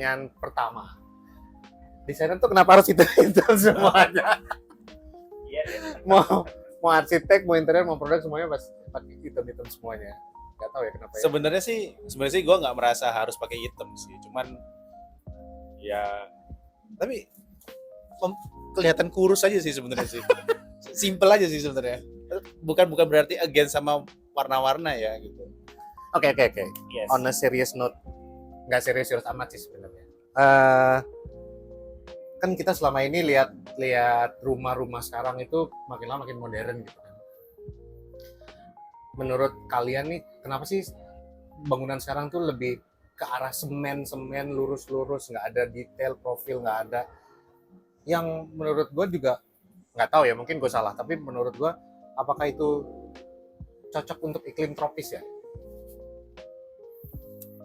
pertanyaan pertama. Desainer tuh kenapa harus itu semuanya? Iya. mau arsitek, mau interior, mau produk semuanya pakai hitam semuanya. Gak tahu ya kenapa ya. Sebenarnya sih gue nggak merasa harus pakai hitam sih, cuman ya tapi kelihatan kurus aja sih sebenarnya sih. Simple aja sih sebenarnya. Bukan berarti against sama warna-warna ya gitu. Oke. Yes. On a serious note, nggak serius amat sih sebenarnya. Kan kita selama ini lihat rumah-rumah sekarang itu makin lama makin modern gitu kan. Menurut kalian nih, kenapa sih bangunan sekarang tuh lebih ke arah semen lurus, nggak ada detail profil, nggak ada. Yang menurut gue juga nggak tahu ya, mungkin gue salah, tapi menurut gue apakah itu cocok untuk iklim tropis ya?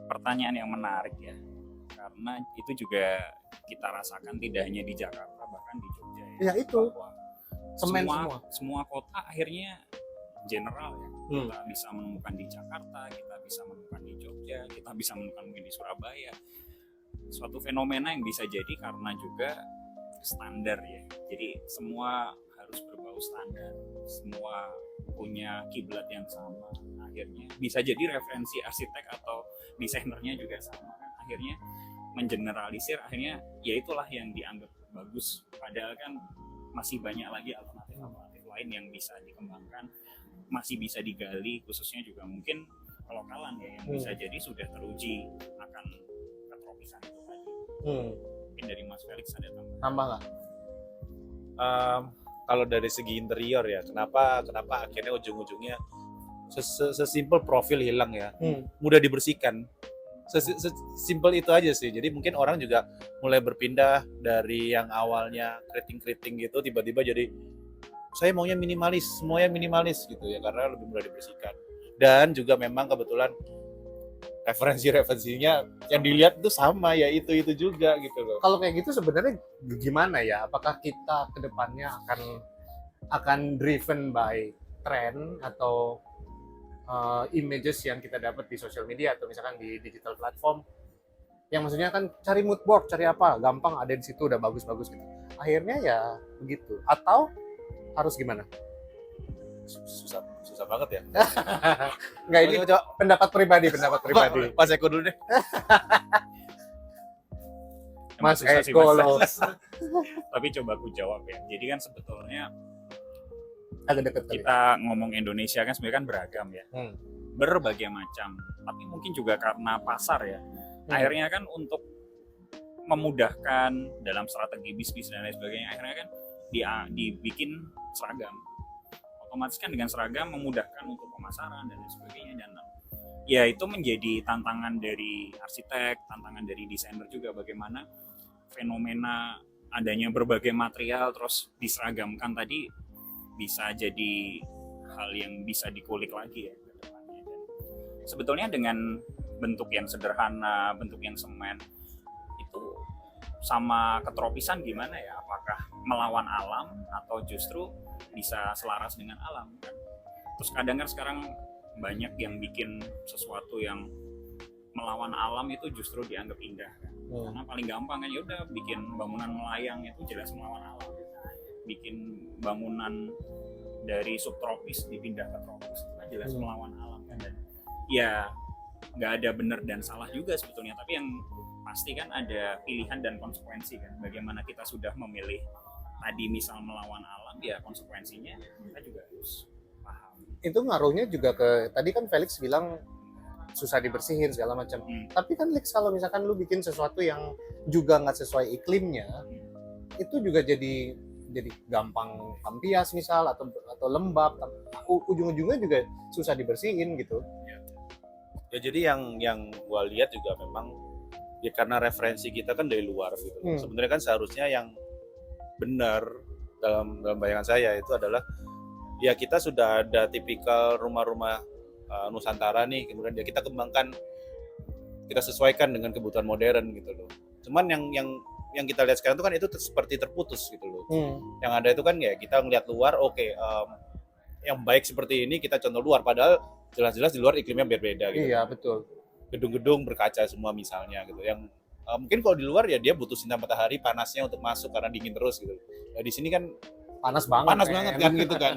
Pertanyaan yang menarik ya, karena itu juga kita rasakan tidak hanya di Jakarta, bahkan di Jogja ya. Ya itu, Bahwa semen semua kota akhirnya general ya. Hmm. Kita bisa menemukan di Jakarta, kita bisa menemukan di Jogja, kita bisa menemukan mungkin di Surabaya. Suatu fenomena yang bisa jadi karena juga standar ya. Jadi semua harus berbau standar, semua punya kiblat yang sama. Akhirnya bisa jadi referensi arsitek atau desainernya juga sama kan. Akhirnya mengeneralisir, akhirnya ya itulah yang dianggap bagus. Padahal kan masih banyak lagi alternatif lain yang bisa dikembangkan, masih bisa digali, khususnya juga mungkin kelokalan ya, yang bisa jadi sudah teruji akan ketropisan itu tadi. Mungkin dari Mas Felix ada tambahan? Tambah nggak? Kalau dari segi interior ya, kenapa akhirnya ujung-ujungnya sesimpel profil hilang ya, mudah dibersihkan. Sesimpel itu aja sih. Jadi mungkin orang juga mulai berpindah dari yang awalnya keriting-keriting gitu, tiba-tiba jadi saya maunya minimalis, semuanya minimalis gitu ya, karena lebih mudah dibersihkan. Dan juga memang kebetulan referensinya yang dilihat itu sama ya, itu juga gitu loh. Kalau kayak gitu sebenarnya gimana ya? Apakah kita kedepannya akan driven by trend atau images yang kita dapat di social media atau misalkan di digital platform? Yang maksudnya kan cari mood board, cari apa, gampang ada di situ udah bagus-bagus gitu. Akhirnya ya begitu. Atau harus gimana? Susah banget ya. Nggak, ini Coba, pendapat pribadi. Pas Eko dulu deh. Mas Susah sih, Eko Mas. loh. Tapi coba aku jawab ya. Jadi kan sebetulnya Agak deket kali. kita ngomong Indonesia kan sebenarnya kan beragam ya. Berbagai macam. Tapi mungkin juga karena pasar ya. Akhirnya kan untuk memudahkan dalam strategi bisnis dan lain sebagainya, akhirnya kan dibikin seragam. Otomatis kan dengan seragam memudahkan untuk pemasaran dan lain sebagainya, dan ya itu menjadi tantangan dari arsitek, tantangan dari desainer juga, bagaimana fenomena adanya berbagai material terus diseragamkan tadi bisa jadi hal yang bisa dikulik lagi ya ke depannya. Dan sebetulnya dengan bentuk yang sederhana, bentuk yang semen itu sama ketropisan gimana ya? Apakah melawan alam atau justru bisa selaras dengan alam kan? Terus kadang kan sekarang banyak yang bikin sesuatu yang melawan alam itu justru dianggap indah kan? Karena paling gampang kan ya udah bikin bangunan melayang itu jelas melawan alam. Bikin bangunan dari subtropis dipindah ke tropis itu kan jelas melawan alam kan. Dan ya nggak ada benar dan salah juga sebetulnya, tapi yang pasti kan ada pilihan dan konsekuensi kan. Bagaimana kita sudah memilih tadi misal melawan alam, ya konsekuensinya kita juga harus paham. Itu ngaruhnya juga ke, tadi kan Felix bilang susah dibersihin segala macam. Tapi kan Lex, kalau misalkan lu bikin sesuatu yang juga nggak sesuai iklimnya, itu juga jadi gampang kampias misal atau lembab, ujung-ujungnya juga susah dibersihin gitu. Ya jadi yang gua lihat juga memang ya karena referensi kita kan dari luar gitu. Sebenarnya kan seharusnya yang benar dalam bayangan saya itu adalah ya kita sudah ada tipikal rumah-rumah Nusantara nih, kemudian ya kita kembangkan, kita sesuaikan dengan kebutuhan modern gitu loh. Cuman yang kita lihat sekarang itu kan itu seperti terputus gitu loh. Yang ada itu kan ya kita ngelihat luar, yang baik seperti ini kita contoh luar, padahal jelas-jelas di luar iklimnya berbeda gitu. Iya betul. Gedung-gedung berkaca semua misalnya gitu, yang mungkin kalau di luar ya dia butuh sinar matahari panasnya untuk masuk karena dingin terus gitu. Nah, di sini kan panas banget. panas banget kan gitu kan.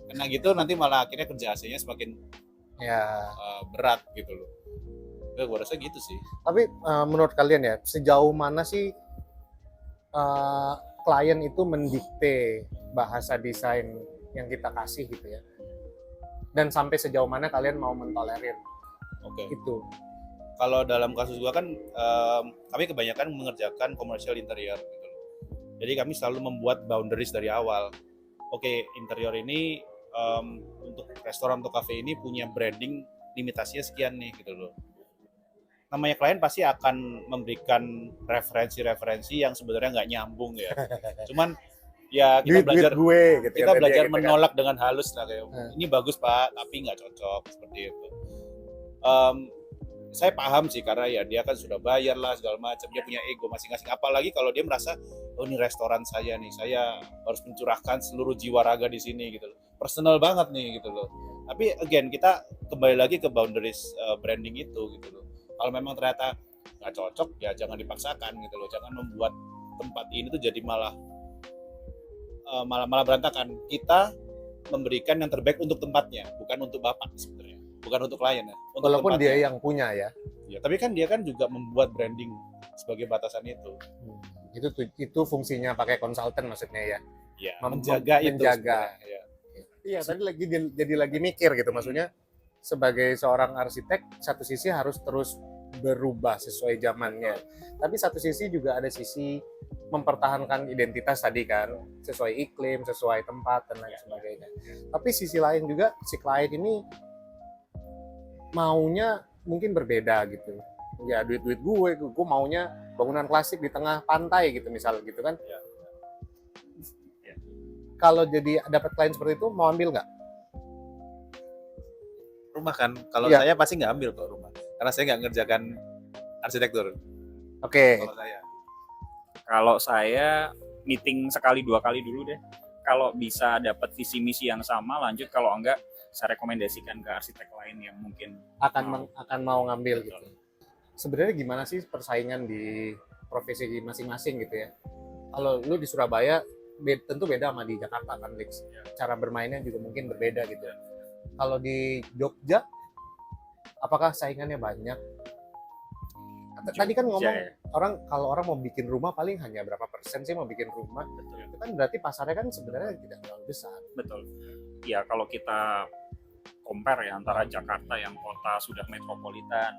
Karena gitu nanti malah akhirnya kerja AC-nya semakin Ya. berat gitu loh. Ya, gue rasa gitu sih. Tapi menurut kalian ya, sejauh mana sih klien itu mendikte bahasa desain yang kita kasih gitu ya? Dan sampai sejauh mana kalian mau mentolerir Oke. itu? Kalau dalam kasus gua kan kami kebanyakan mengerjakan commercial interior gitu loh. Jadi kami selalu membuat boundaries dari awal. Oke, interior ini untuk restoran atau cafe ini punya branding limitasinya sekian nih gitu loh. Namanya klien pasti akan memberikan referensi-referensi yang sebenarnya nggak nyambung ya. Cuman ya kita belajar gue gitu. kita kata dia belajar gitu kan. menolak dengan halus lah kayak Hmm. ini bagus Pak tapi nggak cocok seperti itu. Saya paham sih karena ya dia kan sudah bayar lah segala macam, dia punya ego masing-masing, apalagi kalau dia merasa oh ini restoran saya nih, saya harus mencurahkan seluruh jiwa raga di sini gitu loh, personal banget nih gitu loh. Tapi again kita kembali lagi ke boundaries branding itu gitu loh. Kalau memang ternyata nggak cocok ya jangan dipaksakan gitu loh, jangan membuat tempat ini tuh jadi malah berantakan. Kita memberikan yang terbaik untuk tempatnya, bukan untuk bapak sebenarnya, bukan untuk klien ya. Untuk Walaupun tempatnya. dia yang punya ya. Ya, tapi kan dia kan juga membuat branding sebagai batasan itu. Itu fungsinya pakai konsultan maksudnya ya. Ya, Mem- menjaga itu. menjaga. sebenarnya, ya. Iya, tadi jadi lagi mikir gitu, maksudnya sebagai seorang arsitek satu sisi harus terus berubah sesuai zamannya. Tapi satu sisi juga ada sisi mempertahankan identitas tadi kan, sesuai iklim, sesuai tempat dan lain sebagainya. Tapi sisi lain juga si klien ini maunya mungkin berbeda gitu. Ya duit gue maunya bangunan klasik di tengah pantai gitu misalnya gitu kan. Ya. Kalau jadi dapat klien seperti itu mau ambil nggak? Rumah kan, kalau Iya. saya pasti nggak ambil kok rumah, karena saya nggak ngerjakan arsitektur. Oke. Kalau saya. Kalau saya meeting sekali 2 kali dulu deh. Kalau bisa dapat visi misi yang sama, lanjut. Kalau enggak, saya rekomendasikan ke arsitek lain yang mungkin akan mau ngambil gitu. Sebenarnya gimana sih persaingan di profesi masing-masing gitu ya? Kalau lu di Surabaya tentu beda sama di Jakarta kan, Lex. Cara bermainnya juga mungkin berbeda gitu. Kalau di Jogja, apakah saingannya banyak? Tadi kan ngomong ya. kalau orang mau bikin rumah paling hanya berapa persen sih mau bikin rumah? Betul. Itu kan berarti pasarnya kan sebenarnya tidak terlalu besar. Betul. Ya kalau kita compare ya antara Jakarta yang kota sudah metropolitan,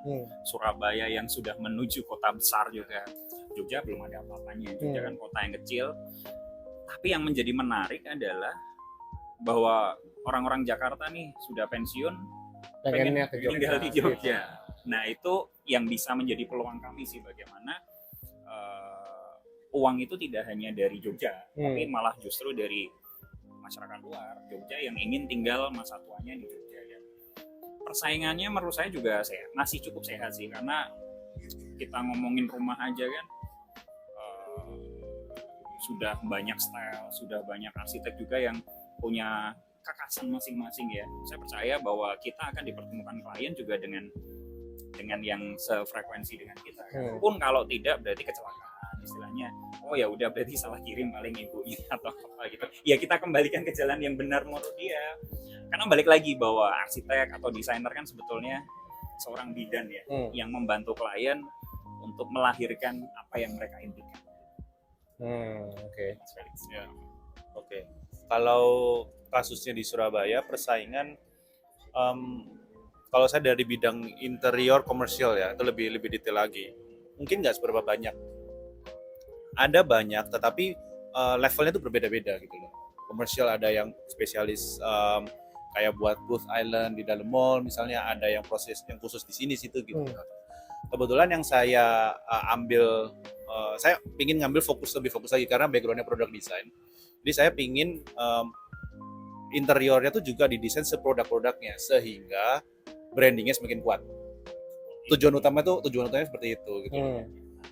Surabaya yang sudah menuju kota besar juga, Jogja belum ada apa-apanya. Jogja kan kota yang kecil. Tapi yang menjadi menarik adalah bahwa orang-orang Jakarta nih sudah pensiun, Pengennya ke Jogja. tinggal di Jogja. Nah itu yang bisa menjadi peluang kami sih, bagaimana uang itu tidak hanya dari Jogja, tapi malah justru dari masyarakat luar Jogja yang ingin tinggal masa tuanya di Jogja ya. Persaingannya menurut saya juga masih cukup sehat sih, karena kita ngomongin rumah aja kan sudah banyak style, sudah banyak arsitek juga yang punya kekasan masing-masing ya. Saya percaya bahwa kita akan dipertemukan klien juga dengan yang sefrekuensi dengan kita. Pun kalau tidak berarti kecelakaan istilahnya. Oh ya udah berarti salah kirim paling ibunya atau apa gitu. Ya kita kembalikan ke jalan yang benar menurut dia. Karena balik lagi bahwa arsitek atau desainer kan sebetulnya seorang bidan ya, yang membantu klien untuk melahirkan apa yang mereka impikan. Oke. Ya. Oke. Kalau kasusnya di Surabaya persaingan kalau saya dari bidang interior komersial ya, itu lebih detail lagi. Mungkin nggak seberapa banyak. Ada banyak, tetapi levelnya itu berbeda-beda gitu loh. Komersial ada yang spesialis kayak buat booth island di dalam mall, misalnya ada yang proses yang khusus di sini situ gitu. Kebetulan yang saya ambil, saya ingin ngambil lebih fokus lagi karena backgroundnya produk design. Jadi saya pingin interiornya tuh juga didesain seproduk-produknya sehingga brandingnya semakin kuat. Tujuan utamanya seperti itu gitu.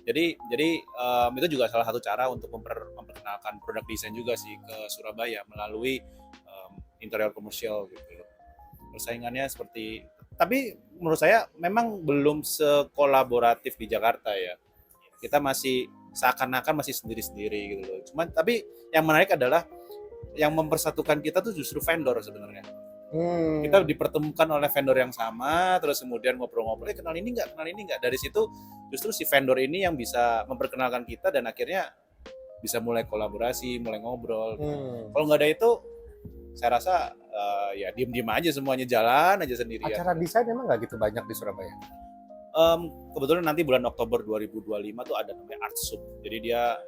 Jadi itu juga salah satu cara untuk memperkenalkan produk desain juga sih ke Surabaya melalui interior komersial gitu. Persaingannya tapi menurut saya memang belum sekolaboratif di Jakarta ya. Kita masih seakan-akan masih sendiri-sendiri gitu loh. Cuman tapi yang menarik adalah yang mempersatukan kita tuh justru vendor sebenarnya. Kita dipertemukan oleh vendor yang sama, terus kemudian ngobrol-ngobrol, kenal ini nggak. Dari situ justru si vendor ini yang bisa memperkenalkan kita dan akhirnya bisa mulai kolaborasi, mulai ngobrol. Kalau nggak ada itu, saya rasa ya diem-diem aja semuanya, jalan aja sendirian. Acara desain emang nggak gitu banyak di Surabaya? Kebetulan nanti bulan Oktober 2025 tuh ada namanya Art Sub. Jadi dia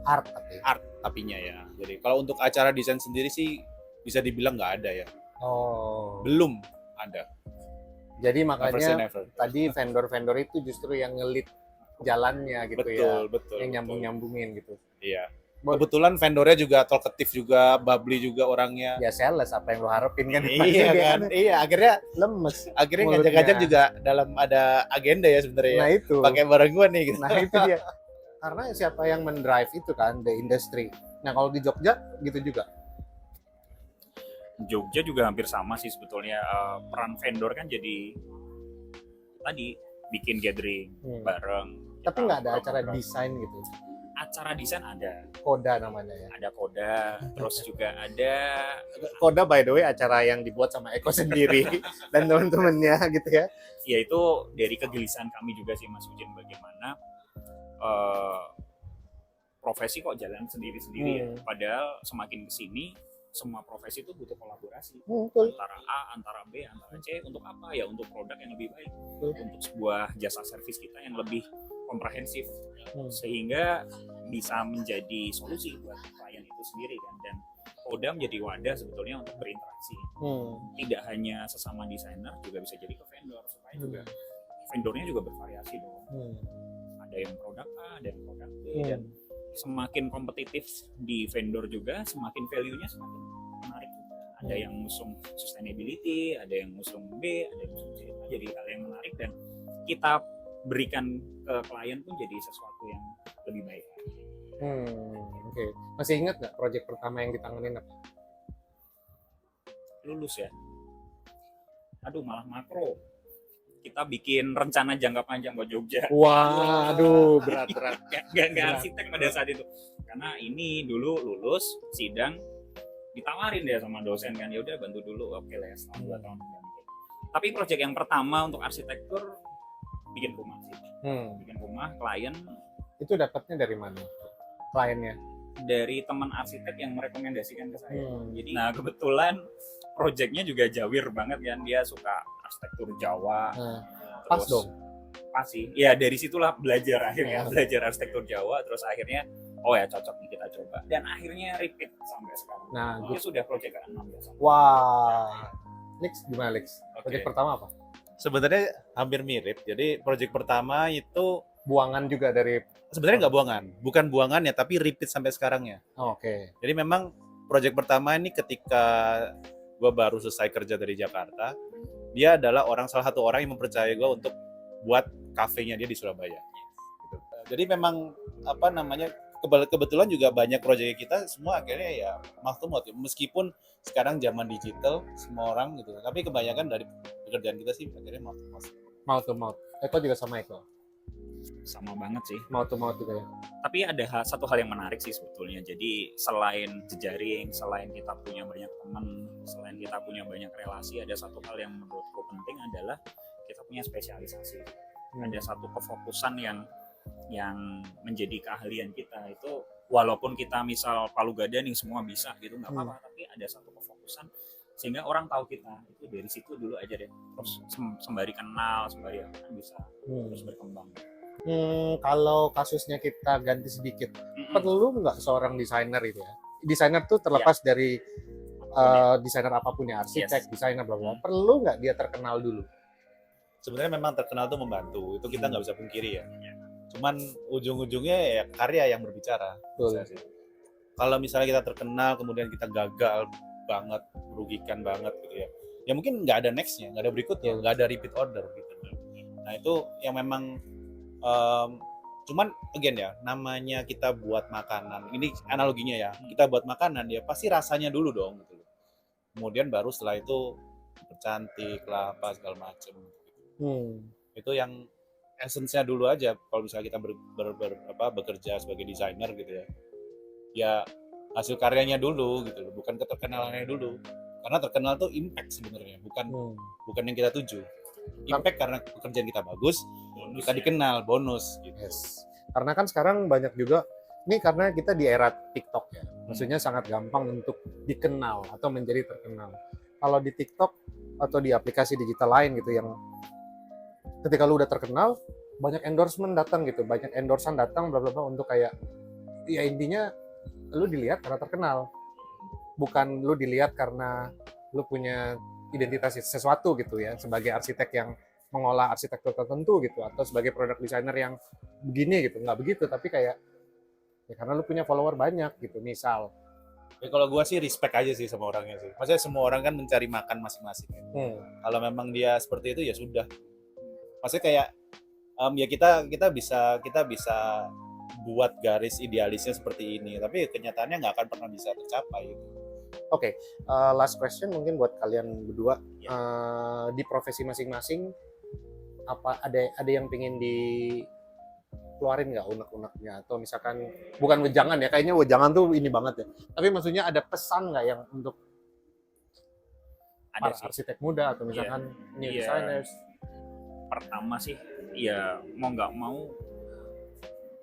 Art tapi. art tapinya ya. Jadi kalau untuk acara desain sendiri sih bisa dibilang nggak ada ya. Oh. Belum ada. Jadi Never say makanya never. tadi vendor-vendor itu justru yang ngelit jalannya gitu ya. Betul. Yang nyambung-nyambungin gitu. Iya. Kebetulan vendornya juga talkative juga, bubbly juga orangnya. Ya sales apa yang lo harapin kan? Iya kan. Iya, akhirnya Lemes. ngajak-ngajak mulutnya. juga dalam ada agenda ya sebenarnya. Nah Ya. itu. Pakai bareng gua nih gitu. Nah itu dia. Karena siapa yang mendrive itu kan, the industry. Nah kalau di Jogja gitu juga. Jogja juga hampir sama sih sebetulnya. Peran vendor kan jadi tadi bikin gathering bareng. Tapi Kita nggak ada acara ngobrol-ngobrol. desain gitu. Acara desain ada, Koda namanya ya. ada Koda, terus juga ada Koda by the way acara yang dibuat sama Eko sendiri dan teman-temannya gitu ya. ya itu dari kegelisahan kami juga sih Mas Ujin, bagaimana profesi kok jalan sendiri-sendiri ya. Padahal semakin kesini semua profesi itu butuh kolaborasi Betul. antara A, antara B, antara C. Untuk apa ya? Untuk produk yang lebih baik, untuk sebuah jasa servis kita yang lebih komprehensif, sehingga bisa menjadi solusi buat klien itu sendiri kan. Dan Koda menjadi wadah sebetulnya untuk berinteraksi, tidak hanya sesama desainer, juga bisa jadi ke vendor, supaya juga vendornya juga bervariasi dong. Ada yang produk A, ada yang produk B, dan semakin kompetitif di vendor juga, semakin value-nya semakin menarik juga. Ada yang ngusung sustainability, ada yang ngusung B, ada yang ngusung C. Jadi hal yang menarik dan kita berikan ke klien pun jadi sesuatu yang lebih baik. Oke. Masih ingat nggak proyek pertama yang ditanganin apa? Lulus ya. Aduh, malah makro. Kita bikin rencana jangka panjang buat Jogja. Waduh, berat-berat. Gak arsitek pada saat itu. Karena ini dulu lulus, sidang, ditawarin dia sama dosen kan, ya udah bantu dulu, oke lah ya, setahun 2 tahun. Tapi proyek yang pertama untuk arsitektur bikin rumah sih. Bikin rumah, klien. Itu dapatnya dari mana? Kliennya? Dari teman arsitek yang merekomendasikan ke saya. Jadi, nah kebetulan proyeknya juga jawir banget kan, dia suka arsitektur Jawa. Pas dong. Pas sih. Ya dari situlah belajar akhirnya, belajar arsitektur Jawa, terus akhirnya oh ya cocok nih kita coba. Dan akhirnya repeat sampai sekarang. Nah, itu sudah proyek ke-6 ya. Wah. Lex gimana Lex? Proyek Oke. pertama apa? Sebenarnya hampir mirip. Jadi proyek pertama itu Buangan juga dari sebenarnya nggak buangan, bukan buangan ya, tapi repeat sampai sekarang ya. Oke. Jadi memang proyek pertama ini ketika gue baru selesai kerja dari Jakarta, dia adalah salah satu orang yang mempercayai gue untuk buat kafenya dia di Surabaya. Gitu. Jadi memang apa namanya, kebetulan juga banyak proyek kita semua akhirnya ya mouth to mouth. Meskipun sekarang zaman digital semua orang gitu, tapi kebanyakan dari pekerjaan kita sih akhirnya mouth to mouth. Mouth to mouth. Eko juga sama Eko. Sama banget sih. Mouth to mouth juga ya. Tapi ada satu hal yang menarik sih sebetulnya. Jadi selain jejaring, selain kita punya banyak teman, selain kita punya banyak relasi, ada satu hal yang menurutku penting adalah kita punya spesialisasi. Ada satu kefokusan yang menjadi keahlian kita itu, walaupun kita misal palu gada nih semua bisa gitu nggak apa-apa, tapi ada satu kefokusan sehingga orang tahu kita itu dari situ dulu aja deh, terus sembari kenal, sembari bisa terus berkembang. Kalau kasusnya kita ganti sedikit, perlu nggak seorang desainer itu ya? Desainer tuh terlepas dari desainer apapun ya, arsitek, desainer bla bla. Perlu nggak dia terkenal dulu? Sebenarnya memang terkenal tuh membantu, itu kita nggak bisa pungkiri ya. Cuman ujung-ujungnya ya karya yang berbicara. Betul. Kalau misalnya kita terkenal kemudian kita gagal banget, merugikan banget gitu ya, ya mungkin nggak ada nextnya, nggak ada berikutnya, nggak ada repeat order gitu. Nah itu yang memang cuman again ya, namanya kita buat makanan, ini analoginya ya, kita buat makanan ya pasti rasanya dulu dong gitu. Kemudian baru setelah itu bercantik lah apa segala macem. Itu yang essence-nya dulu aja. Kalau misalnya kita bekerja sebagai desainer gitu ya, ya hasil karyanya dulu gitu loh, bukan keterkenalannya dulu. Karena terkenal tuh impact sebenarnya, bukan yang kita tuju. Impact karena pekerjaan kita bagus, Bonus kita ya. dikenal, bonus gitu. Yes. Karena kan sekarang banyak juga, ini karena kita di era TikTok ya, maksudnya sangat gampang untuk dikenal atau menjadi terkenal. Kalau di TikTok atau di aplikasi digital lain gitu yang ketika lu udah terkenal, banyak endorsement datang gitu, banyak endorsan datang bla bla bla untuk kayak ya intinya lu dilihat karena terkenal. Bukan lu dilihat karena lu punya identitas sesuatu gitu ya, sebagai arsitek yang mengolah arsitektur tertentu gitu, atau sebagai produk designer yang begini gitu, nggak begitu, tapi kayak ya karena lu punya follower banyak gitu, misal. Ya kalau gua sih respect aja sih sama orangnya sih. Maksudnya semua orang kan mencari makan masing-masing. Kalau memang dia seperti itu ya sudah. Maksudnya kayak ya kita bisa buat garis idealisnya seperti ini, tapi kenyataannya nggak akan pernah bisa tercapai. Oke, last question mungkin buat kalian berdua. Di profesi masing-masing, apa ada yang pengen dikeluarin nggak unek-uneknya, atau misalkan bukan wejangan ya, kayaknya wejangan tuh ini banget ya, tapi maksudnya ada pesan nggak yang untuk Ada para sih. arsitek muda atau misalkan new Iya. designers? Pertama sih, ya mau nggak mau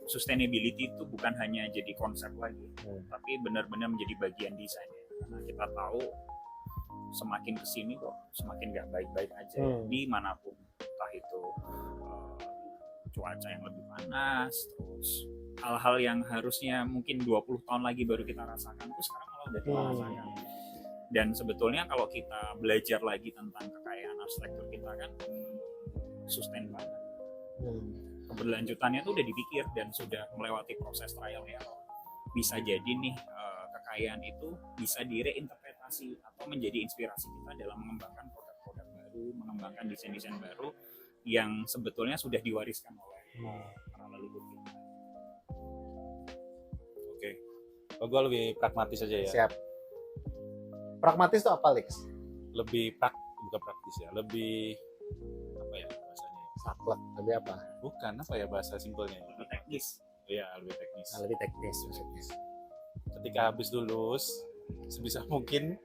sustainability itu bukan hanya jadi konsep lagi, tapi benar-benar menjadi bagian desain. Karena kita tahu semakin kesini kok semakin nggak baik-baik aja dimanapun, entah itu cuaca yang lebih panas, terus hal-hal yang harusnya mungkin 20 tahun lagi baru kita rasakan itu sekarang malah udah kita rasakan. Dan sebetulnya kalau kita belajar lagi tentang kekayaan arsitektur kita kan sustain banget. Keberlanjutannya tuh udah dipikir dan sudah melewati proses trial and error. Bisa jadi nih kekayaan itu bisa direinterpretasi atau menjadi inspirasi kita dalam mengembangkan produk-produk baru, mengembangkan desain-desain baru yang sebetulnya sudah diwariskan oleh para leluhur kita. Oke. Kalau gue lebih pragmatis aja ya. Siap. Pragmatis tuh apa, Lex? Bukan praktis ya, lebih apa ya bahasanya? Saklek, tapi apa? Bukan apa ya bahasa simpelnya? Lebih teknis. Iya, lebih teknis. Lebih teknis maksudnya. Ketika habis lulus, sebisa mungkin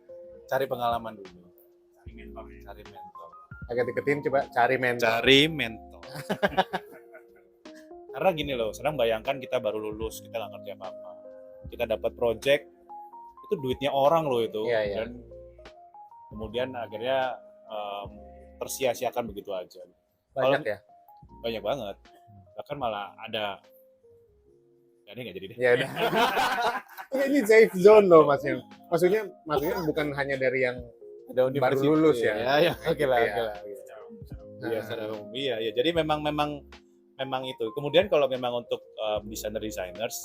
cari pengalaman dulu. Cari mentor ya. Cari mentor. Agak deketin, coba cari mentor. Cari mentor. Karena gini loh, sekarang bayangkan kita baru lulus, kita nggak ngerti apa-apa. Kita dapat project, itu duitnya orang loh itu. Iya, iya. Dan kemudian akhirnya tersia-siakan begitu aja. Banyak ya? Banyak banget. Bahkan malah ada, ya ini nggak jadi deh. Ya udah. Ini safe zone loh maksudnya. Maksudnya bukan hanya dari yang Ada baru lulus ya. Ya, oke lah. Iya. Iya, secara umum. Iya. Jadi memang itu. Kemudian kalau memang untuk desainers,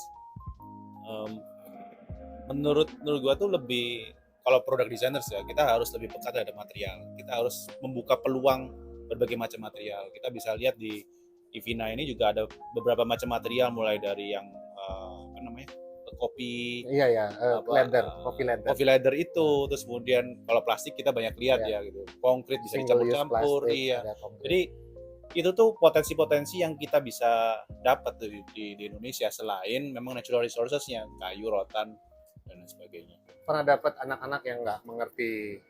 menurut gua tuh lebih, kalau produk designers ya, kita harus lebih peka terhadap material. Kita harus membuka peluang berbagai macam material. Kita bisa lihat di Ivina ini juga ada beberapa macam material, mulai dari yang apa namanya, kopi, Iya ya, coffee leather itu, terus kemudian kalau plastik kita banyak lihat ya gitu, konkret bisa Single use dicampur-campur, plastik, iya. ada konkret. Jadi itu tuh potensi-potensi yang kita bisa dapat di Indonesia, selain memang natural resources-nya, kayu, rotan, dan lain sebagainya. Pernah dapat anak-anak yang nggak mengerti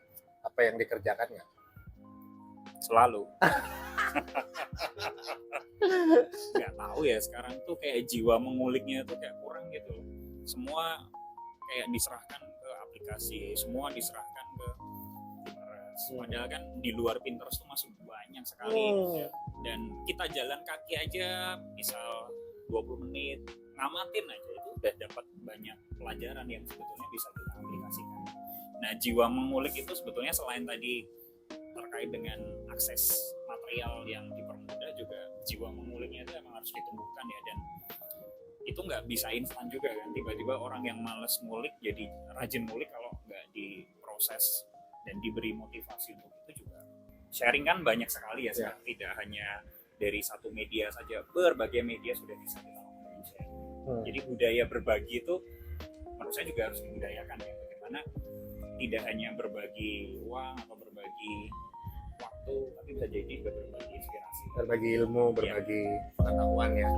apa yang dikerjakan nggak? Selalu. Nggak tahu ya, sekarang tuh kayak jiwa menguliknya tuh kayak kurang gitu. Semua kayak diserahkan ke aplikasi, semua diserahkan ke Pinterest. Padahal kan di luar Pinterest tuh masih banyak sekali. Dan kita jalan kaki aja misal 20 menit ngamatin aja itu udah dapat banyak pelajaran yang sebetulnya bisa kita aplikasikan. Nah, jiwa mengulik itu sebetulnya selain tadi terkait dengan akses material yang dipermudah, juga jiwa menguliknya itu emang harus ditumbuhkan ya. Dan itu nggak bisa instan juga kan, tiba-tiba orang yang males ngulik jadi rajin ngulik kalau nggak diproses dan diberi motivasi untuk itu juga. Sharing kan banyak sekali ya sekarang, tidak hanya dari satu media saja, berbagai media sudah bisa kita lakukan sharing. Jadi budaya berbagi itu menurut saya juga harus dibudayakan ya, bagaimana tidak hanya berbagi uang atau berbagi waktu itu, tapi bisa jadi juga berbagi inspirasi. Berbagi ilmu, berbagi pengetahuan ya.